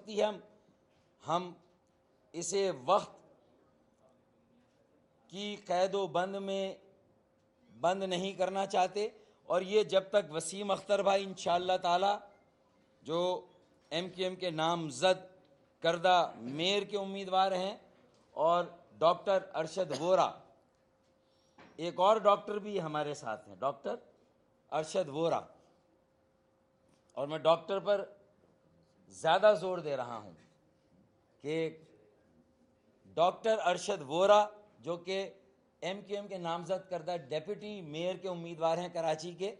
سکتی ہے، ہم اسے وقت کی قید و بند میں بند نہیں کرنا چاہتے، اور یہ جب تک وسیم اختر بھائی انشاءاللہ تعالی جو ایم کیو ایم کے نامزد کردہ میئر کے امیدوار ہیں، اور ڈاکٹر ارشد وورا، ایک اور ڈاکٹر بھی ہمارے ساتھ ہیں، ڈاکٹر ارشد وورا، اور میں ڈاکٹر پر زیادہ زور دے رہا ہوں کہ ڈاکٹر ارشد وورا جو کہ ایم کیو ایم کے نامزد کردہ ڈیپٹی میئر کے امیدوار ہیں کراچی کے،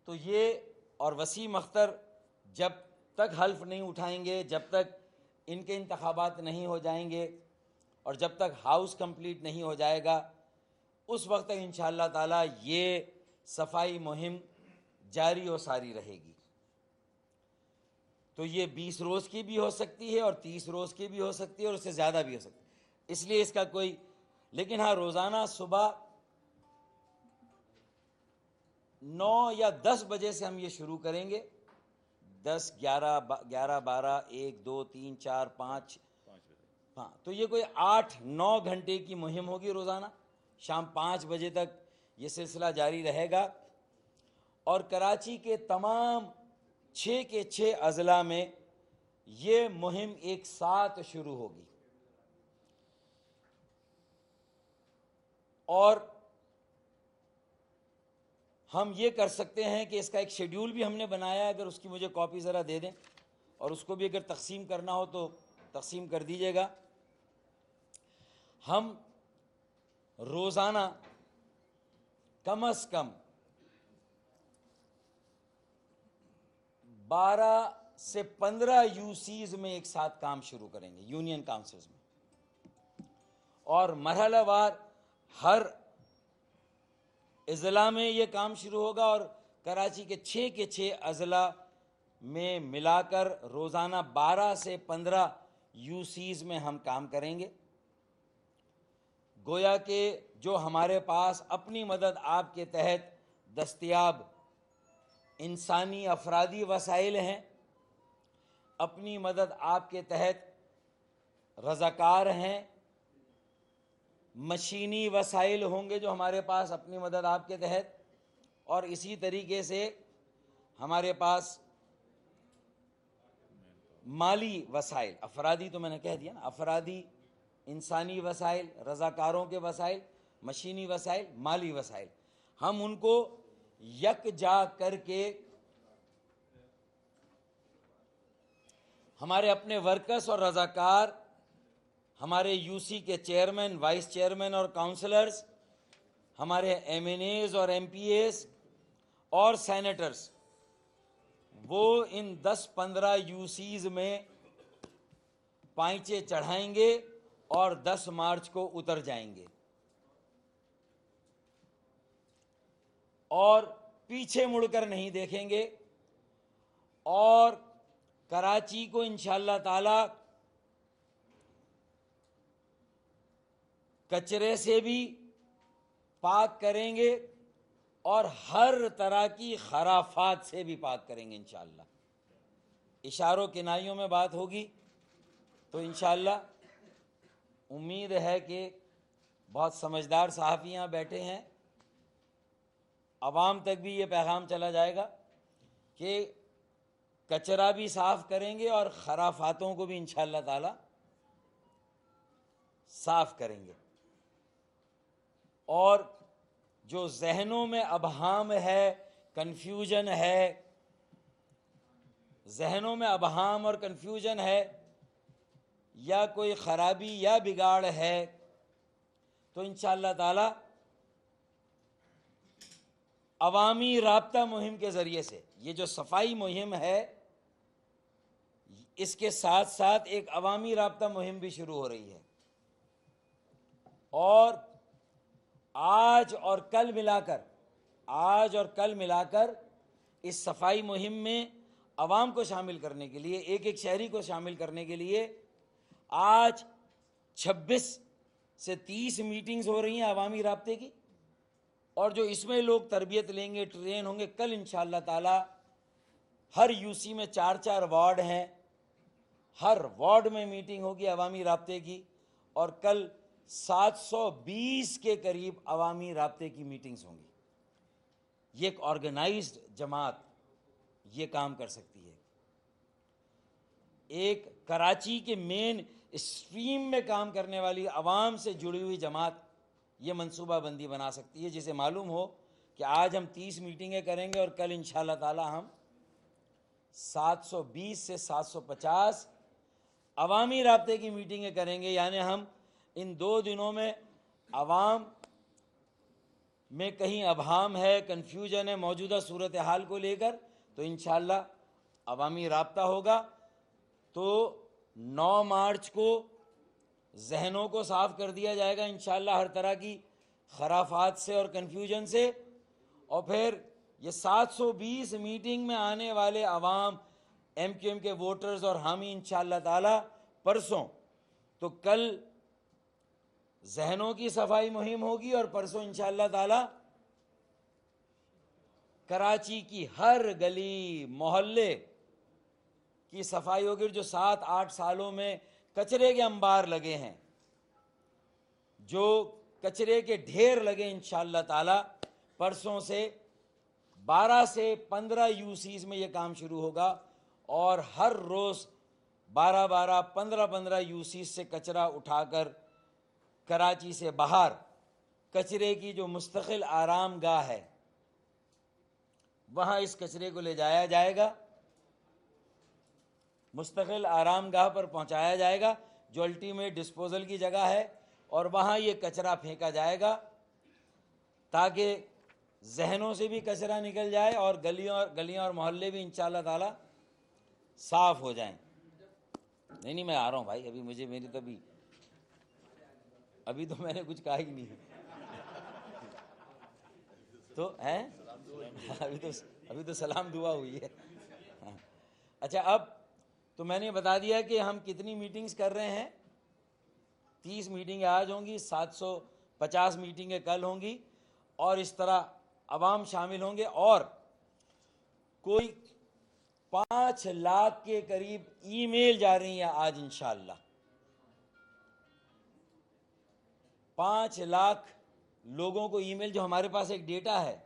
تو یہ اور وسیم اختر جب تک حلف نہیں اٹھائیں گے، جب تک ان کے انتخابات نہیں ہو جائیں گے، اور جب تک ہاؤس کمپلیٹ نہیں ہو جائے گا، اس وقت تک انشاءاللہ تعالی یہ صفائی مہم جاری و ساری رہے گی۔ تو یہ 20 روز کی بھی ہو سکتی ہے، اور 30 روز کی بھی ہو سکتی ہے، اور اس سے زیادہ بھی ہو سکتی ہے، اس لیے اس کا کوئی، لیکن ہاں روزانہ صبح 9 یا 10 بجے سے ہم یہ شروع کریں گے، 10 11 12 1 2 3 4 5، ہاں تو یہ کوئی 8-9 گھنٹے کی مہم ہوگی روزانہ، شام 5 بجے تک یہ سلسلہ جاری رہے گا، اور کراچی کے تمام 6 کے 6 اضلاع میں یہ مہم ایک ساتھ شروع ہوگی۔ اور ہم یہ کر سکتے ہیں کہ اس کا ایک شیڈیول بھی ہم نے بنایا ہے، اگر اس کی مجھے کاپی ذرا دے دیں، اور اس کو بھی اگر تقسیم کرنا ہو تو تقسیم کر دیجیے گا۔ ہم روزانہ کم از کم 12 سے 15 یو سیز میں ایک ساتھ کام شروع کریں گے، یونین کاؤنسلز میں، اور مرحلہ وار ہر اضلاع میں یہ کام شروع ہوگا، اور کراچی کے 6 کے 6 اضلاع میں ملا کر روزانہ 12 سے 15 یو سیز میں ہم کام کریں گے۔ گویا کہ جو ہمارے پاس اپنی مدد آپ کے تحت دستیاب انسانی افرادی وسائل ہیں، اپنی مدد آپ کے تحت رضاکار ہیں، مشینی وسائل ہوں گے جو ہمارے پاس اپنی مدد آپ کے تحت، اور اسی طریقے سے ہمارے پاس مالی وسائل، افرادی تو میں نے کہہ دیا نا، افرادی انسانی وسائل، رضاکاروں کے وسائل، مشینی وسائل، مالی وسائل، ہم ان کو یکجا کر کے ہمارے اپنے ورکرز اور رضاکار، ہمارے یو سی کے چیئرمین، وائس چیئرمین اور کاؤنسلرز، ہمارے ایم این ایز اور ایم پی ایز اور سینیٹرز، وہ ان 10-15 یو سیز میں پائچے چڑھائیں گے اور 10 مارچ کو اتر جائیں گے، اور پیچھے مڑ کر نہیں دیکھیں گے، اور کراچی کو انشاءاللہ تعالی کچرے سے بھی پاک کریں گے، اور ہر طرح کی خرافات سے بھی پاک کریں گے انشاءاللہ۔ اشاروں کنائیوں میں بات ہوگی تو انشاءاللہ امید ہے کہ بہت سمجھدار صحافی یہاں بیٹھے ہیں، عوام تک بھی یہ پیغام چلا جائے گا کہ کچرا بھی صاف کریں گے اور خرافاتوں کو بھی انشاءاللہ تعالی صاف کریں گے، اور جو ذہنوں میں ابہام ہے، کنفیوژن ہے، ذہنوں میں ابہام اور کنفیوژن ہے، یا کوئی خرابی یا بگاڑ ہے، تو انشاءاللہ تعالی عوامی رابطہ مہم کے ذریعے سے یہ جو صفائی مہم ہے، اس کے ساتھ ساتھ ایک عوامی رابطہ مہم بھی شروع ہو رہی ہے، اور آج اور کل ملا کر اس صفائی مہم میں عوام کو شامل کرنے کے لیے، ایک ایک شہری کو شامل کرنے کے لیے آج 26 سے 30 میٹنگز ہو رہی ہیں عوامی رابطے کی، اور جو اس میں لوگ تربیت لیں گے، ٹرین ہوں گے، کل انشاءاللہ تعالی ہر یوسی میں 4 وارڈ ہیں، ہر وارڈ میں میٹنگ ہوگی عوامی رابطے کی، اور کل 720 کے قریب عوامی رابطے کی میٹنگز ہوں گی۔ یہ ایک آرگنائزڈ جماعت یہ کام کر سکتی ہے۔ ایک کراچی کے مین اسٹریم میں کام کرنے والی عوام سے جڑی ہوئی جماعت یہ منصوبہ بندی بنا سکتی ہے، جسے معلوم ہو کہ آج ہم 30 میٹنگیں کریں گے اور کل انشاءاللہ تعالی ہم 720 سے 750 عوامی رابطے کی میٹنگیں کریں گے، یعنی ہم ان 2 دنوں میں عوام میں کہیں ابہام ہے، کنفیوژن ہے موجودہ صورتحال کو لے کر، تو انشاءاللہ عوامی رابطہ ہوگا۔ تو 9 مارچ کو ذہنوں کو صاف کر دیا جائے گا انشاءاللہ ہر طرح کی خرافات سے اور کنفیوژن سے، اور پھر یہ 720 میٹنگ میں آنے والے عوام ایم کیو ایم کے ووٹرز اور حامی انشاءاللہ تعالی پرسوں، تو کل ذہنوں کی صفائی مہم ہوگی اور پرسوں انشاءاللہ تعالی کراچی کی ہر گلی محلے کی صفائی ہوگی۔ جو 7-8 سالوں میں کچرے کے انبار لگے ہیں، جو کچرے کے ڈھیر لگے، انشاءاللہ تعالی پرسوں سے 12 سے 15 یوسیز میں یہ کام شروع ہوگا، اور ہر روز 12 15 یوسیز سے کچرا اٹھا کر کراچی سے باہر کچرے کی جو مستقل آرام گاہ ہے وہاں اس کچرے کو لے جایا جائے گا، مستقل آرام گاہ پر پہنچایا جائے گا جو الٹیمیٹ ڈسپوزل کی جگہ ہے، اور وہاں یہ کچرا پھینکا جائے گا تاکہ ذہنوں سے بھی کچرا نکل جائے اور گلیاں اور محلے بھی انشاءاللہ تعالی صاف ہو جائیں۔ نہیں میں آ رہا ہوں بھائی، ابھی تو میں نے کچھ کہا ہی نہیں تو ہیں ابھی تو سلام دعا ہوئی ہے۔ اچھا، اب تو میں نے بتا دیا کہ ہم کتنی میٹنگز کر رہے ہیں۔ 30 میٹنگیں آج ہوں گی، 750 میٹنگیں کل ہوں گی، اور اس طرح عوام شامل ہوں گے، اور کوئی 5 لاکھ کے قریب ای میل جا رہی ہیں آج انشاءاللہ۔ 5 لاکھ لوگوں کو ای میل، جو ہمارے پاس ایک ڈیٹا ہے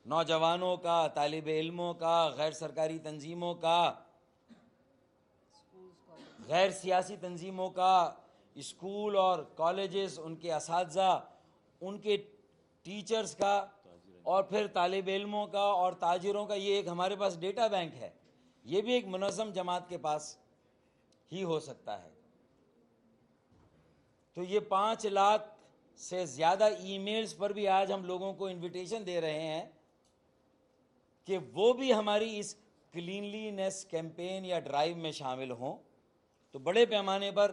نوجوانوں کا، طالب علموں کا، غیر سرکاری تنظیموں کا، غیر سیاسی تنظیموں کا، اسکول اور کالجز، ان کے اساتذہ، ان کے ٹیچرز کا، اور پھر طالب علموں کا اور تاجروں کا، یہ ایک ہمارے پاس ڈیٹا بینک ہے۔ یہ بھی ایک منظم جماعت کے پاس ہی ہو سکتا ہے۔ تو یہ 5 لاکھ سے زیادہ ای میلز پر بھی آج ہم لوگوں کو انویٹیشن دے رہے ہیں کہ وہ بھی ہماری اس کلینلینس کیمپین یا ڈرائیو میں شامل ہوں۔ تو بڑے پیمانے پر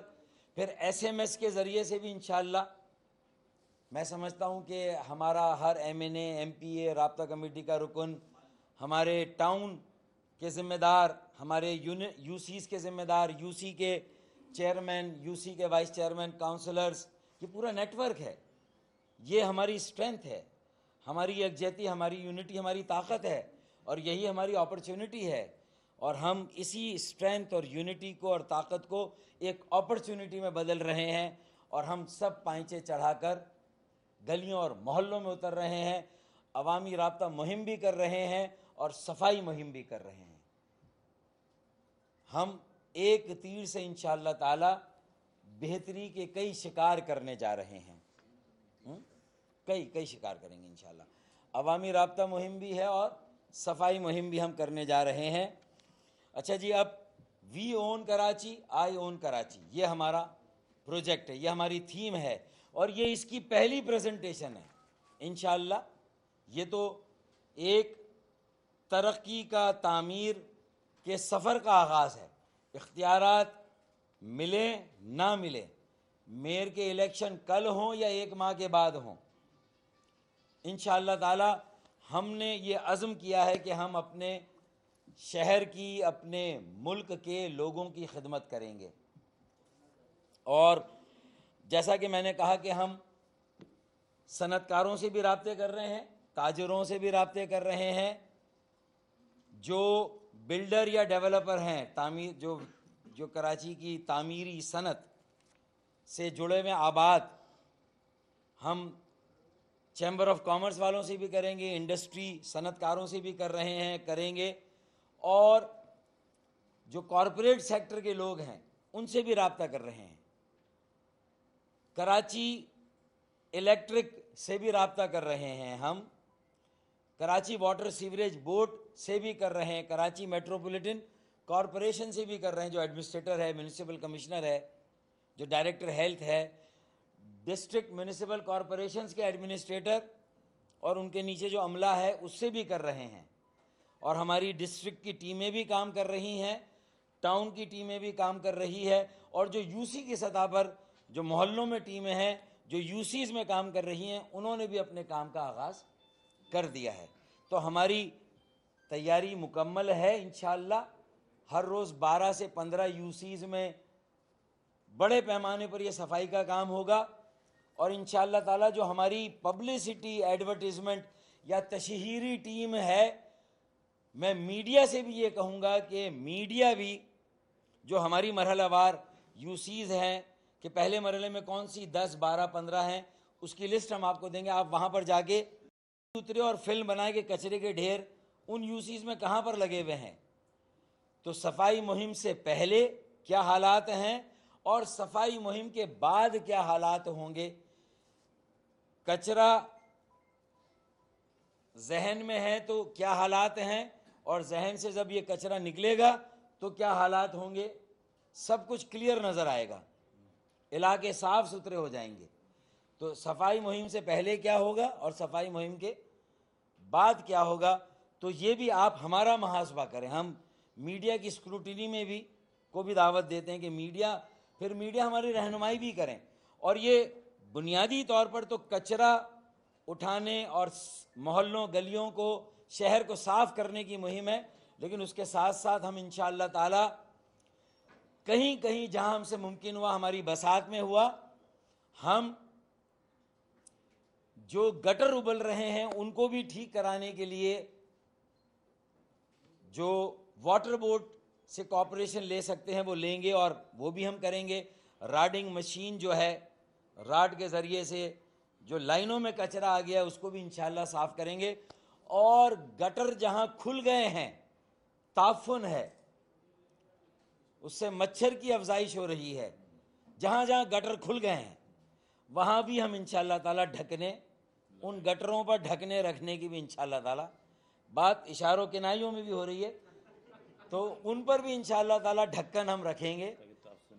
پھر ایس ایم ایس کے ذریعے سے بھی انشاءاللہ میں سمجھتا ہوں کہ ہمارا ہر ایم این اے، ایم پی اے، رابطہ کمیٹی کا رکن، ہمارے ٹاؤن کے ذمہ دار، ہمارے یو سیز کے ذمہ دار، یو سی کے چیئرمین، یو سی کے وائس چیئرمین، کاؤنسلرز، یہ پورا نیٹ ورک ہے۔ یہ ہماری اسٹرینتھ ہے، ہماری یکجہتی، ہماری یونٹی ہماری طاقت ہے، اور یہی ہماری اپرچونٹی ہے، اور ہم اسی اسٹرینتھ اور یونٹی کو اور طاقت کو ایک اپرچونٹی میں بدل رہے ہیں، اور ہم سب پائنچے چڑھا کر گلیوں اور محلوں میں اتر رہے ہیں، عوامی رابطہ مہم بھی کر رہے ہیں اور صفائی مہم بھی کر رہے ہیں۔ ہم ایک تیر سے انشاءاللہ تعالی بہتری کے کئی شکار کرنے جا رہے ہیں، کئی شکار کریں گے انشاءاللہ۔ عوامی رابطہ مہم بھی ہے اور صفائی مہم بھی ہم کرنے جا رہے ہیں۔ اچھا جی، اب وی اون کراچی، آئی اون کراچی، یہ ہمارا پروجیکٹ ہے، یہ ہماری تھیم ہے، اور یہ اس کی پہلی پریزنٹیشن ہے انشاءاللہ۔ یہ تو ایک ترقی کا، تعمیر کے سفر کا آغاز ہے۔ اختیارات ملیں نہ ملیں، میئر کے الیکشن کل ہوں یا 1 ماہ کے بعد ہوں، انشاءاللہ تعالی ہم نے یہ عزم کیا ہے کہ ہم اپنے شہر کی، اپنے ملک کے لوگوں کی خدمت کریں گے۔ اور جیسا کہ میں نے کہا کہ ہم صنعت کاروں سے بھی رابطے کر رہے ہیں، تاجروں سے بھی رابطے کر رہے ہیں، جو بلڈر یا ڈیولپر ہیں تعمیر جو کراچی کی تعمیری صنعت سے جڑے ہوئے آباد، ہم چیمبر آف کامرس والوں سے بھی کریں گے، انڈسٹری صنعت کاروں سے بھی کر رہے ہیں، کریں گے، اور جو کارپوریٹ سیکٹر کے لوگ ہیں ان سے بھی رابطہ کر رہے ہیں، کراچی الیکٹرک سے بھی رابطہ کر رہے ہیں، ہم کراچی واٹر سیوریج بورڈ سے بھی کر رہے ہیں، کراچی میٹروپولیٹن کارپوریشن سے بھی کر رہے ہیں، جو ایڈمنسٹریٹر ہے، میونسپل کمشنر ہے، جو ڈائریکٹر ہیلتھ ہے، ڈسٹرکٹ میونسپل کارپوریشنز کے ایڈمنسٹریٹر اور ان کے نیچے جو عملہ ہے اس سے بھی کر رہے ہیں، اور ہماری ڈسٹرکٹ کی ٹیمیں بھی کام کر رہی ہیں، ٹاؤن کی ٹیمیں بھی کام کر رہی ہے، اور جو یو سی کی سطح پر جو محلوں میں ٹیمیں ہیں، جو یو سیز میں کام کر رہی ہیں، انہوں نے بھی اپنے کام کا آغاز کر دیا ہے۔ تو ہماری تیاری مکمل ہے انشاءاللہ۔ ہر روز 12 سے 15 یو سیز میں بڑے پیمانے پر یہ صفائی کا کام ہوگا، اور انشاءاللہ تعالی جو ہماری پبلسٹی ایڈورٹیزمنٹ یا تشہیری ٹیم ہے، میں میڈیا سے بھی یہ کہوں گا کہ میڈیا بھی جو ہماری مرحلہ وار یو سیز ہیں کہ پہلے مرحلے میں کون سی 10 12 15 ہیں، اس کی لسٹ ہم آپ کو دیں گے، آپ وہاں پر جا کے اترے اور فلم بنائے کہ کچرے کے ڈھیر ان یو سیز میں کہاں پر لگے ہوئے ہیں، تو صفائی مہم سے پہلے کیا حالات ہیں اور صفائی مہم کے بعد کیا حالات ہوں گے، کچرا ذہن میں ہے تو کیا حالات ہیں، اور ذہن سے جب یہ کچرا نکلے گا تو کیا حالات ہوں گے، سب کچھ کلیئر نظر آئے گا، علاقے صاف ستھرے ہو جائیں گے۔ تو صفائی مہم سے پہلے کیا ہوگا اور صفائی مہم کے بعد کیا ہوگا، تو یہ بھی آپ ہمارا محاسبہ کریں۔ ہم میڈیا کی اسکروٹنی میں بھی کو بھی دعوت دیتے ہیں کہ میڈیا ہماری رہنمائی بھی کریں، اور یہ بنیادی طور پر تو کچرا اٹھانے اور محلوں گلیوں کو شہر کو صاف کرنے کی مہم ہے، لیکن اس کے ساتھ ساتھ ہم انشاءاللہ تعالی کہیں کہیں جہاں ہم سے ممکن ہوا، ہماری بساط میں ہوا، ہم جو گٹر ابل رہے ہیں ان کو بھی ٹھیک کرانے کے لیے جو واٹر بورڈ سے کوآپریشن لے سکتے ہیں وہ لیں گے، اور وہ بھی ہم کریں گے۔ راڈنگ مشین جو ہے، راڈ کے ذریعے سے جو لائنوں میں کچرا آ گیا اس کو بھی انشاءاللہ صاف کریں گے، اور گٹر جہاں کھل گئے ہیں، تعفن ہے، اس سے مچھر کی افزائش ہو رہی ہے، جہاں جہاں گٹر کھل گئے ہیں وہاں بھی ہم انشاءاللہ تعالی ڈھکنے، ان گٹروں پر ڈھکنے رکھنے کی بھی انشاءاللہ تعالی بات اشاروں کنائیوں میں بھی ہو رہی ہے، تو ان پر بھی انشاءاللہ تعالی ڈھکن ہم رکھیں گے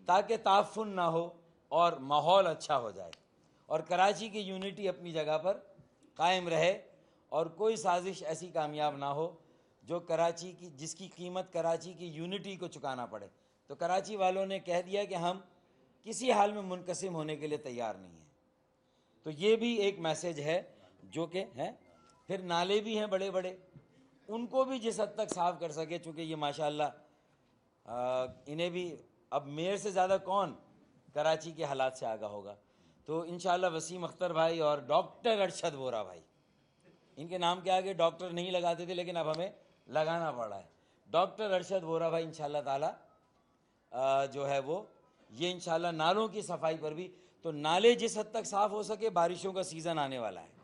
تاکہ تعفن نہ ہو اور ماحول اچھا ہو جائے، اور کراچی کی یونٹی اپنی جگہ پر قائم رہے، اور کوئی سازش ایسی کامیاب نہ ہو جو کراچی کی جس کی قیمت کراچی کی یونٹی کو چکانا پڑے۔ تو کراچی والوں نے کہہ دیا کہ ہم کسی حال میں منقسم ہونے کے لیے تیار نہیں ہیں، تو یہ بھی ایک میسج ہے جو کہ ہے۔ پھر نالے بھی ہیں بڑے بڑے، ان کو بھی جس حد تک صاف کر سکے، چونکہ یہ ماشاءاللہ انہیں بھی اب میئر سے زیادہ کون کراچی کے حالات سے آگاہ ہوگا، تو انشاءاللہ وسیم اختر بھائی اور ڈاکٹر ارشد وورا بھائی، ان کے نام کے آگے ڈاکٹر نہیں لگاتے تھے لیکن اب ہمیں لگانا پڑا ہے، ڈاکٹر ارشد وورا بھائی انشاءاللہ تعالی جو ہے وہ یہ انشاءاللہ نالوں کی صفائی پر بھی، تو نالے جس حد تک صاف ہو سکے، بارشوں کا سیزن آنے والا ہے،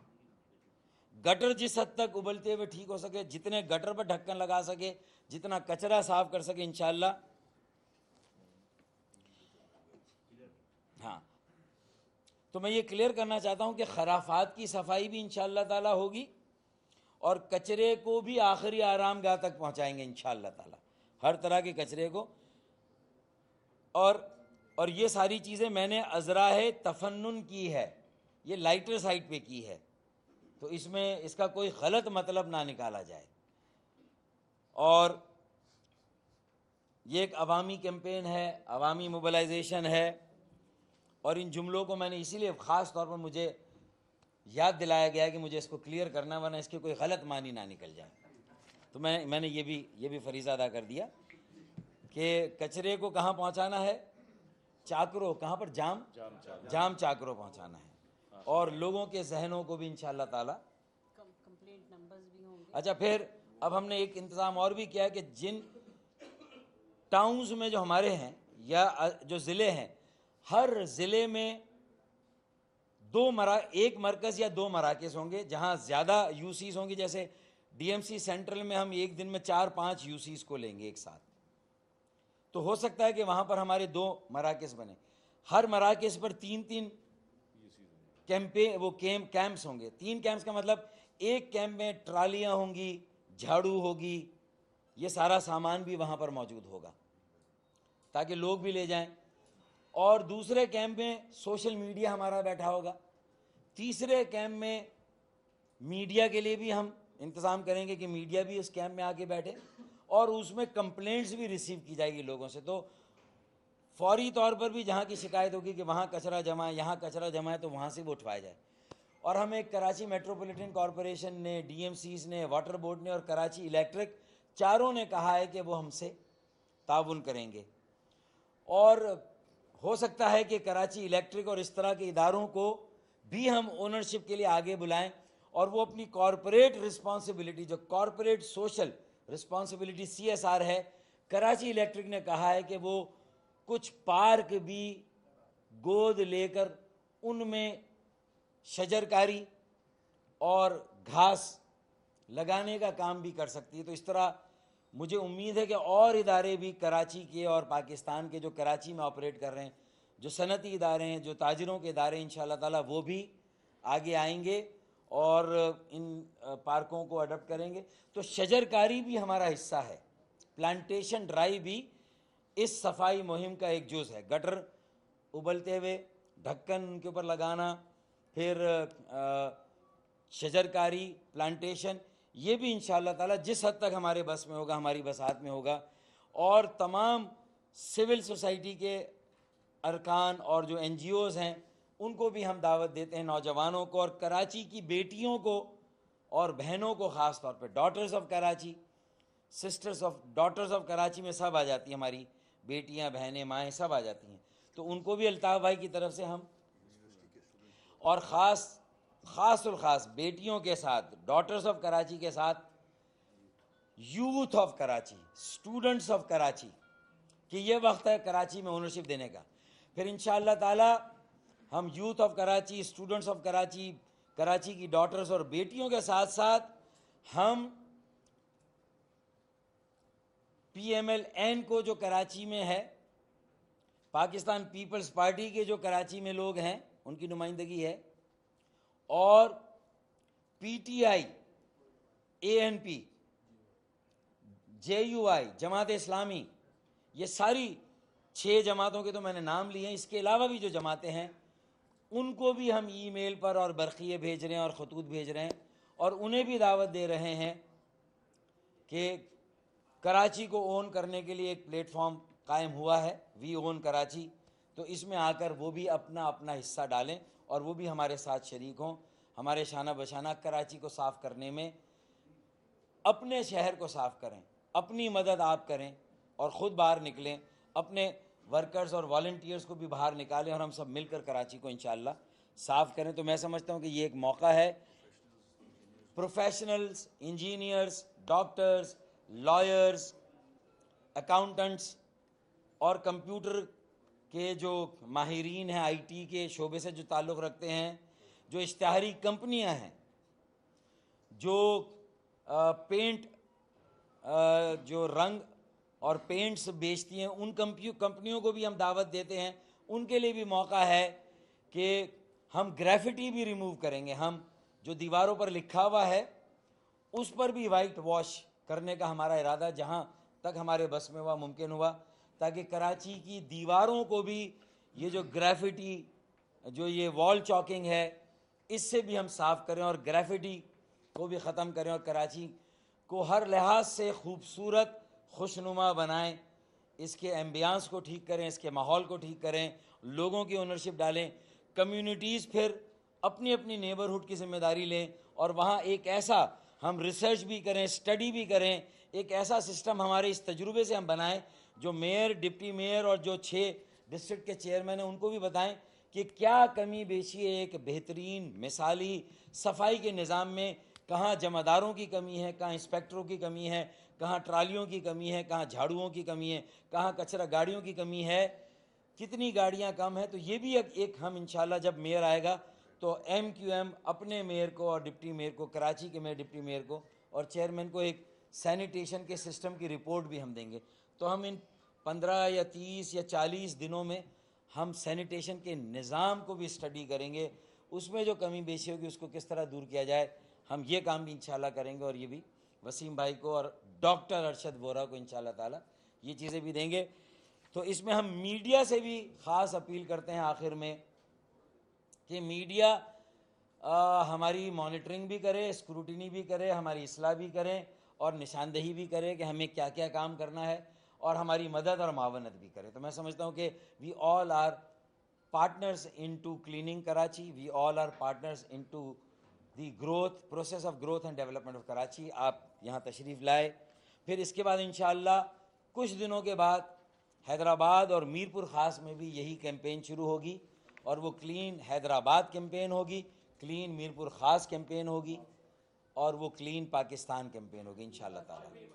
گٹر جس حد تک ابلتے ہوئے ٹھیک ہو سکے، جتنے گٹر پر ڈھکن لگا سکے، جتنا کچرا صاف کر سکے انشاءاللہ۔ ہاں، تو میں یہ کلیئر کرنا چاہتا ہوں کہ خرافات کی صفائی بھی انشاءاللہ تعالی ہوگی، اور کچرے کو بھی آخری آرام گاہ تک پہنچائیں گے انشاءاللہ تعالی، ہر طرح کے کچرے کو، اور یہ ساری چیزیں میں نے ازراہ تفنن کی ہے، یہ لائٹر سائٹ پہ کی ہے، تو اس میں اس کا کوئی غلط مطلب نہ نکالا جائے، اور یہ ایک عوامی کیمپین ہے، عوامی موبلائزیشن ہے، اور ان جملوں کو میں نے اسی لیے خاص طور پر مجھے یاد دلایا گیا کہ مجھے اس کو کلیئر کرنا، ورنہ اس کے کوئی غلط معنی نہ نکل جائے، تو میں نے یہ بھی فریضہ ادا کر دیا کہ کچرے کو کہاں پہنچانا ہے، چاکروں، کہاں پر جام چاکروں پہنچانا ہے، اور لوگوں کے ذہنوں کو بھی انشاءاللہ تعالی۔ کمپلینٹ نمبرز بھی ہوں گے۔ اچھا، پھر اب ہم نے ایک انتظام اور بھی کیا ہے کہ جن ٹاؤنز میں جو ہمارے ہیں یا جو ضلع ہیں، ہر ضلع میں ایک مرکز یا 2 مراکز ہوں گے جہاں زیادہ یو سیز ہوں گی. جیسے ڈی ایم سی سینٹرل میں ہم ایک دن میں 4-5 یو سیز کو لیں گے ایک ساتھ، تو ہو سکتا ہے کہ وہاں پر ہمارے 2 مراکز بنے. ہر مراکز پر 3 کیمپس ہوں گے. 3 کیمپس کا مطلب ایک کیمپ میں ٹرالیاں ہوں گی، جھاڑو ہوگی، یہ سارا سامان بھی وہاں پر موجود ہوگا تاکہ لوگ بھی لے جائیں. اور دوسرے کیمپ میں سوشل میڈیا ہمارا بیٹھا ہوگا. تیسرے کیمپ میں میڈیا کے لیے بھی ہم انتظام کریں گے کہ میڈیا بھی اس کیمپ میں آ کے بیٹھے، اور اس میں کمپلینٹس بھی ریسیو کی جائے گی لوگوں سے. تو فوری طور پر بھی جہاں کی شکایت ہوگی کہ وہاں کچرا جمع ہے، یہاں کچرا جمع ہے، تو وہاں سے وہ اٹھوایا جائے. اور ہمیں کراچی میٹروپولیٹن کارپوریشن نے، ڈی ایم سیز نے، واٹر بورڈ نے اور کراچی الیکٹرک، چاروں نے کہا ہے کہ وہ ہم سے تعاون کریں گے. اور ہو سکتا ہے کہ کراچی الیکٹرک اور اس طرح کے اداروں کو بھی ہم اونرشپ کے لیے آگے بلائیں، اور وہ اپنی کارپوریٹ رسپانسبلٹی، جو کارپوریٹ سوشل رسپانسبلٹی CSR ہے، کراچی الیکٹرک نے کہا ہے کہ وہ کچھ پارک بھی گود لے کر ان میں شجر کاری اور گھاس لگانے کا کام بھی کر سکتی ہے. تو اس طرح مجھے امید ہے کہ اور ادارے بھی کراچی کے اور پاکستان کے جو کراچی میں آپریٹ کر رہے ہیں، جو صنعتی ادارے ہیں، جو تاجروں کے ادارے ہیں، انشاءاللہ تعالیٰ وہ بھی آگے آئیں گے اور ان پارکوں کو اڈاپٹ کریں گے. تو شجر کاری بھی ہمارا حصہ ہے، پلانٹیشن ڈرائیو بھی اس صفائی مہم کا ایک جز ہے. گٹر ابلتے ہوئے ڈھکن کے اوپر لگانا، پھر شجر کاری، پلانٹیشن، یہ بھی انشاءاللہ تعالیٰ جس حد تک ہمارے بس میں ہوگا، ہماری بساط میں ہوگا. اور تمام سول سوسائٹی کے ارکان اور جو NGOs ہیں ان کو بھی ہم دعوت دیتے ہیں، نوجوانوں کو اور کراچی کی بیٹیوں کو اور بہنوں کو، خاص طور پہ daughters of Karachi, daughters of Karachi میں سب آ جاتی ہیں، ہماری بیٹیاں، بہنیں، مائیں سب آ جاتی ہیں. تو ان کو بھی الطاف بھائی کی طرف سے ہم، اور خاص بیٹیوں کے ساتھ، ڈاٹرز آف کراچی کے ساتھ youth of Karachi, students of Karachi, کہ یہ وقت ہے کراچی میں اونرشپ دینے کا. پھر انشاءاللہ تعالی ہم youth of Karachi, students of Karachi, Karachi کی ڈاٹرز اور بیٹیوں کے ساتھ ساتھ ہم PMLN کو جو کراچی میں ہے، پاکستان پیپلز پارٹی کے جو کراچی میں لوگ ہیں ان کی نمائندگی ہے، اور PTI، ANP، JUI، Jamaat Islami, یہ ساری 6 جماعتوں کے تو میں نے نام لیے ہیں. اس کے علاوہ بھی جو جماعتیں ہیں ان کو بھی ہم ای میل پر اور برقیے بھیج رہے ہیں اور خطوط بھیج رہے ہیں، اور انہیں بھی دعوت دے رہے ہیں کہ کراچی کو اون کرنے کے لیے ایک پلیٹ فارم قائم ہوا ہے، وی اون کراچی، تو اس میں آ کر وہ بھی اپنا حصہ ڈالیں اور وہ بھی ہمارے ساتھ شریک ہوں. ہمارے شانہ بشانہ کراچی کو صاف کرنے میں، اپنے شہر کو صاف کریں، اپنی مدد آپ کریں اور خود باہر نکلیں، اپنے ورکرز اور والنٹیئرز کو بھی باہر نکالیں، اور ہم سب مل کر کراچی کو انشاءاللہ صاف کریں. تو میں سمجھتا ہوں کہ یہ ایک موقع ہے professionals, engineers, doctors, lawyers, accountants اور کمپیوٹر کے جو ماہرین ہیں، IT کے شعبے سے جو تعلق رکھتے ہیں، جو اشتہاری کمپنیاں ہیں، جو پینٹ، جو رنگ اور پینٹس بیچتی ہیں، ان کمپنیوں کو بھی ہم دعوت دیتے ہیں. ان کے لیے بھی موقع ہے کہ ہم گریفٹی بھی ریموو کریں گے. ہم جو دیواروں پر لکھا ہوا ہے اس پر بھی وائٹ واش کرنے کا ہمارا ارادہ جہاں تک ہمارے بس میں ہوا، ممکن ہوا، تاکہ کراچی کی دیواروں کو بھی یہ جو گریفٹی، جو یہ وال چاکنگ ہے، اس سے بھی ہم صاف کریں اور گریفٹی کو بھی ختم کریں، اور کراچی کو ہر لحاظ سے خوبصورت، خوشنما بنائیں. اس کے ایمبیانس کو ٹھیک کریں، اس کے ماحول کو ٹھیک کریں، لوگوں کی اونرشپ ڈالیں. کمیونٹیز پھر اپنی اپنی نیبرہڈ کی ذمہ داری لیں، اور وہاں ایک ایسا ہم ریسرچ بھی کریں، اسٹڈی بھی کریں، ایک ایسا سسٹم ہمارے اس تجربے سے ہم بنائیں جو میئر، ڈپٹی میئر اور جو 6 ڈسٹرکٹ کے چیئرمین ہیں ان کو بھی بتائیں کہ کیا کمی بیشی ہے ایک بہترین مثالی صفائی کے نظام میں کہاں جمعداروں کی کمی ہے، کہاں انسپیکٹروں کی کمی ہے، کہاں ٹرالیوں کی کمی ہے، کہاں جھاڑوؤں کی کمی ہے، کہاں کچرا گاڑیوں کی کمی ہے، کتنی گاڑیاں کم ہیں. تو یہ بھی ایک ہم انشاءاللہ جب میئر آئے گا تو ایم کیو ایم اپنے میئر کو اور ڈپٹی میئر کو، کراچی کے میئر ڈپٹی میئر کو اور چیئرمین کو ایک سینیٹیشن کے سسٹم کی رپورٹ بھی ہم دیں گے. تو ہم ان 15 یا 30 یا 40 دنوں میں ہم سینیٹیشن کے نظام کو بھی اسٹڈی کریں گے، اس میں جو کمی بیشی ہوگی اس کو کس طرح دور کیا جائے. ہم یہ کام بھی انشاءاللہ کریں گے اور یہ بھی وسیم بھائی کو اور ڈاکٹر ارشد وورا کو انشاءاللہ تعالی یہ چیزیں بھی دیں گے. تو اس میں ہم میڈیا سے بھی خاص اپیل کرتے ہیں آخر میں کہ میڈیا ہماری مانیٹرنگ بھی کرے، اسکروٹنی بھی کرے، ہماری اصلاح بھی کریں اور نشاندہی بھی کرے کہ ہمیں کیا کیا کام کرنا ہے اور ہماری مدد اور معاونت بھی کرے. تو میں سمجھتا ہوں کہ we all are partners in to cleaning Karachi, we all are partners in to the growth process of growth and development of Karachi. آپ یہاں تشریف لائے. پھر اس کے بعد انشاءاللہ کچھ دنوں کے بعد حیدرآباد اور میرپور خاص میں بھی یہی کیمپین شروع ہوگی اور وہ کلین حیدرآباد کیمپین ہوگی، کلین میرپور خاص کیمپین ہوگی اور وہ کلین پاکستان کیمپین ہوگی انشاءاللہ تعالی.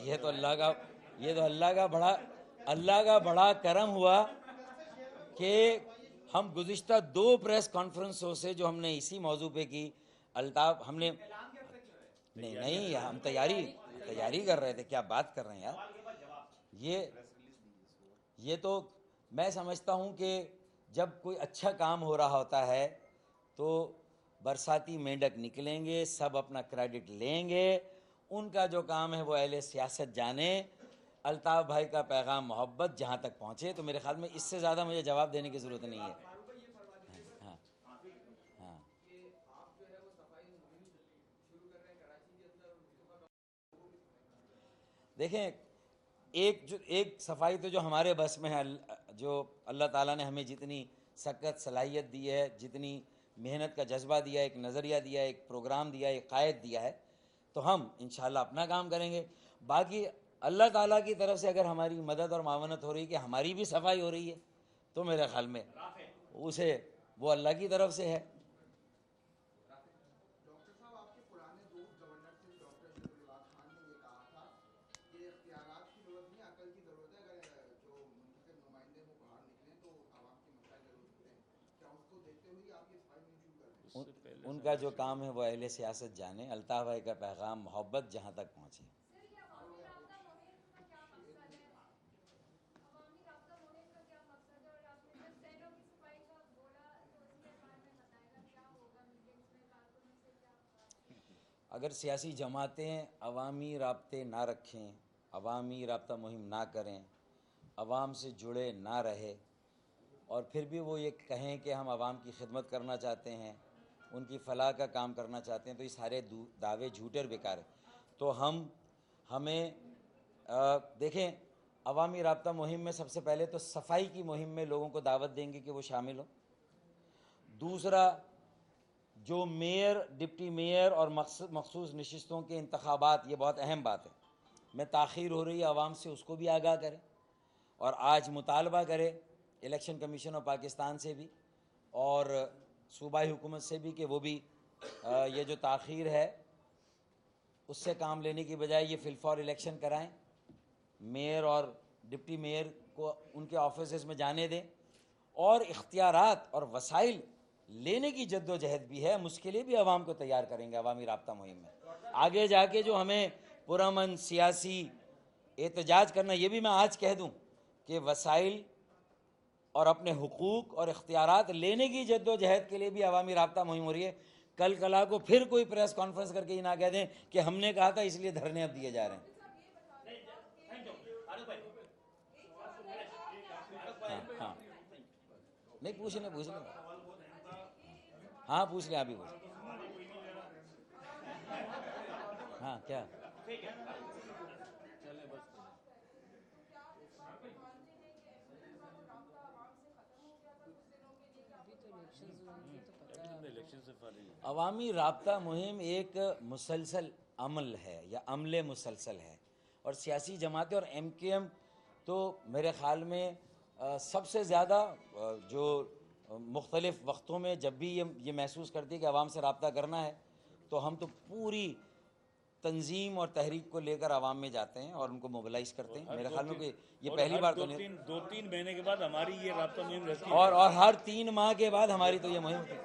یہ تو اللہ کا بڑا کرم ہوا کہ ہم گزشتہ 2 پریس کانفرنسوں سے جو ہم نے اسی موضوع پہ کی، الطاف ہم نے نہیں ہم تیاری کر رہے تھے. کیا بات کر رہے ہیں یار. یہ تو میں سمجھتا ہوں کہ جب کوئی اچھا کام ہو رہا ہوتا ہے تو برساتی مینڈک نکلیں گے، سب اپنا کریڈٹ لیں گے. ان کا جو کام ہے وہ اہل سیاست جانے. الطاف بھائی کا پیغام محبت جہاں تک پہنچے. تو میرے خیال میں اس سے زیادہ مجھے جواب دینے کی ضرورت نہیں ہے. ہاں ہاں دیکھیں، ایک صفائی تو جو ہمارے بس میں ہے، جو اللہ تعالیٰ نے ہمیں جتنی سکت صلاحیت دی ہے، جتنی محنت کا جذبہ دیا ہے، ایک نظریہ دیا ہے، ایک پروگرام دیا ہے، ایک قائد دیا ہے، تو ہم انشاءاللہ اپنا کام کریں گے. باقی اللہ تعالیٰ کی طرف سے اگر ہماری مدد اور معاونت ہو رہی ہے کہ ہماری بھی صفائی ہو رہی ہے تو میرے خیال میں اسے وہ اللہ کی طرف سے ہے. ڈاکٹر صاحب، آپ کے پرانے دوست گورنر تھے ڈاکٹر شریف خان نے یہ کہا تھا کہ اختیارات کی ضرورت نہیں، عقل کی ضرورت ہے. اگر جو منتخب نمائندے وہ باہر نکلیں تو عوام کے مسائل ضرور اٹھتے ہیں. کیا اس کو دیکھتے ہوئے آپ یہ صفائی نہیں شروع کر رہے ہیں؟ ان کا جو کام ہے وہ اہل سیاست جانے. الطاف بھائی کا پیغام محبت جہاں تک پہنچے. اگر سیاسی جماعتیں عوامی رابطے نہ رکھیں، عوامی رابطہ مہم نہ کریں، عوام سے جڑے نہ رہے اور پھر بھی وہ یہ کہیں کہ ہم عوام کی خدمت کرنا چاہتے ہیں، ان کی فلاح کا کام کرنا چاہتے ہیں، تو یہ سارے دعوے جھوٹے اور بیکار ہیں. تو ہمیں دیکھیں، عوامی رابطہ مہم میں سب سے پہلے تو صفائی کی مہم میں لوگوں کو دعوت دیں گے کہ وہ شامل ہوں. دوسرا، جو میئر، ڈپٹی میئر اور مخصوص نشستوں کے انتخابات، یہ بہت اہم بات ہے، میں تاخیر ہو رہی ہے عوام سے اس کو بھی آگاہ کریں اور آج مطالبہ کرے الیکشن کمیشن آف پاکستان سے بھی اور صوبائی حکومت سے بھی کہ وہ بھی یہ جو تاخیر ہے اس سے کام لینے کی بجائے یہ فی الفور الیکشن کرائیں. میئر اور ڈپٹی میئر کو ان کے آفیسز میں جانے دیں اور اختیارات اور وسائل لینے کی جد و جہد بھی ہے، ہم اس کے لیے بھی عوام کو تیار کریں گے عوامی رابطہ مہم میں. آگے جا کے جو ہمیں پرامن سیاسی احتجاج کرنا، یہ بھی میں آج کہہ دوں کہ وسائل اور اپنے حقوق اور اختیارات لینے کی جد و جہد کے لیے بھی عوامی رابطہ مہم ہو رہی ہے. کل کلا کو پھر کوئی پریس کانفرنس کر کے یہ نہ کہہ دیں کہ ہم نے کہا تھا اس لیے دھرنے اب دیے جا رہے ہیں. ہاں نہیں، پوچھ لیں. ہاں پوچھ لیں، ابھی پوچھ لیں. ہاں کیا عوامی رابطہ مہم ایک مسلسل عمل ہے یا عمل مسلسل ہے، اور سیاسی جماعتیں اور ایم کیو ایم تو میرے خیال میں سب سے زیادہ جو مختلف وقتوں میں جب بھی یہ محسوس کرتی ہے کہ عوام سے رابطہ کرنا ہے تو ہم تو پوری تنظیم اور تحریک کو لے کر عوام میں جاتے ہیں اور ان کو موبلائز کرتے ہیں. میرے خیال میں کہ یہ پہلی بار تو نہیں، 2-3 مہینے کے بعد ہماری یہ رابطہ مہم رہتی ہے، اور ہر 3 ماہ کے بعد ہماری تو یہ مہم ہوتی ہے.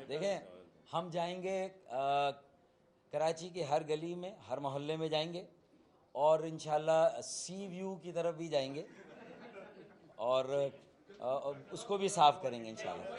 دیکھیں ہم جائیں گے کراچی کے ہر گلی میں، ہر محلے میں جائیں گے، اور انشاءاللہ سی ویو کی طرف بھی جائیں گے اور اس کو بھی صاف کریں گے انشاءاللہ.